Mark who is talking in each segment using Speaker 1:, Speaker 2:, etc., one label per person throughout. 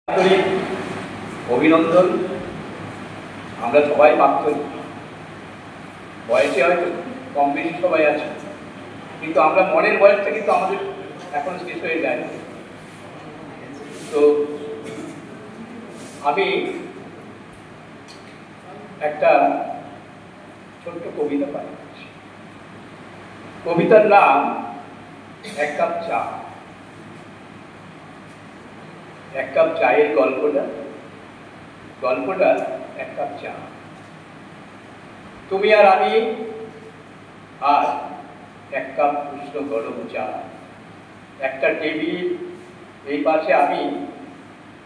Speaker 1: আন্তরিক অভিনন্দন। আমরা সবাই প্রাক্তনী, বয়সে হয়তো কম বেশি সবাই আছে, কিন্তু আমরা মনের বয়সটা কিন্তু আমাদের এখন শেষ হয়ে যায়। তো আমি একটা ছোট্ট কবিতা পাই। কবিতার নাম এক কাপ চা। এক কাপ চায়ের গল্পটা এক কাপ চা। তুমি আর আমি আর এক কাপ উষ্ণ গরম চা। একটা টেবিল, এই পাশে আমি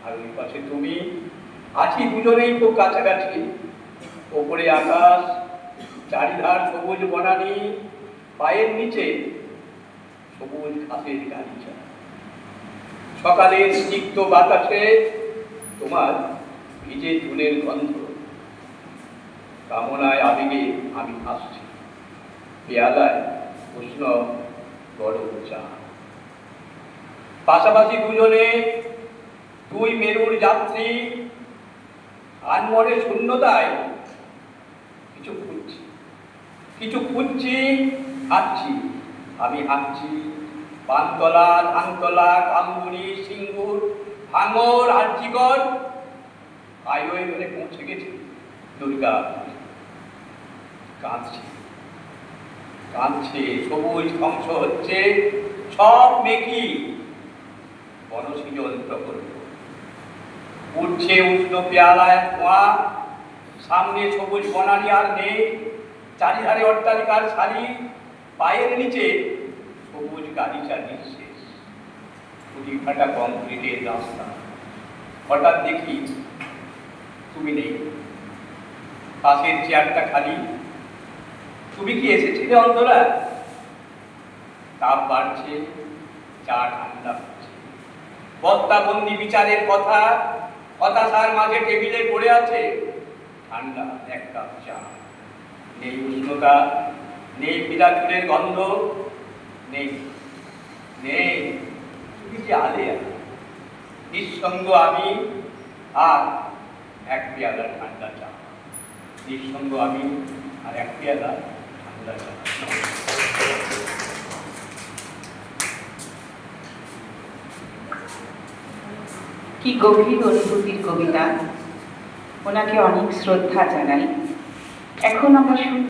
Speaker 1: আর ওই পাশে তুমি, আছি দুজনেই খুব কাছাকাছি। ওপরে আকাশ, চারিধার সবুজ বনানী, পায়ের নিচে সবুজ ঘাসের গালিচা। সকালের স্নিগ্ধ বাতাসে তোমার ভিজে চুলের গন্ধ। কামনায় আবেগে আমি হাসছি, পেয়ালায় উষ্ণ গরম চা। পাশাপাশি দুজনে, দুই মেরুর যাত্রী, আনমনে শূন্যতায় কিছু খুঁজছি, হাঁটছি। আমি হাঁটছি পানতলা, ধানতলা, কামগুড়ি, সিঙ্গুর, ভাঙর, আর্জিগড়, হাইওয়ে ধরে পৌঁছে গেছি দুর্গা। কাঁদছে, সবুজ ধ্বংস হচ্ছে, সব মেকি বনসৃজন প্রকল্প। উঠছে উষ্ণ পেয়ালায় ধোঁয়া, সামনে সবুজ বনানী আর নেই, চারিধারে অট্টালিকার সারি, পায়ের নিচে সবুজ গালিচা নিঃশেষ, খুঁটি ফাটা কংক্রিটের রাস্তা। হঠাৎ দেখি তুমি নেই, পাশের চেয়ারটা খালি। তুমি কি এসেছিলে অন্তরা? তাপ বাড়ছে, চা ঠান্ডা হচ্ছে। বস্তাবন্দি বিচারের কথা হতাশার মাঝে টেবিলে পড়ে আছে ঠান্ডা এক কাপ চা। নেই উষ্ণতা, নেই পিলা চুলের গন্ধ, নেই নেই তুমি যে আলেয়া। নিঃসঙ্গ আমি আর এক পেয়ালা ঠান্ডা চা। নিঃসঙ্গ আমি আর এক পেয়ালা ঠান্ডা চা।
Speaker 2: কি গভীর অনুভূতির কবিতা। ওনাকে অনেক শ্রদ্ধা জানাই। এখন আমরা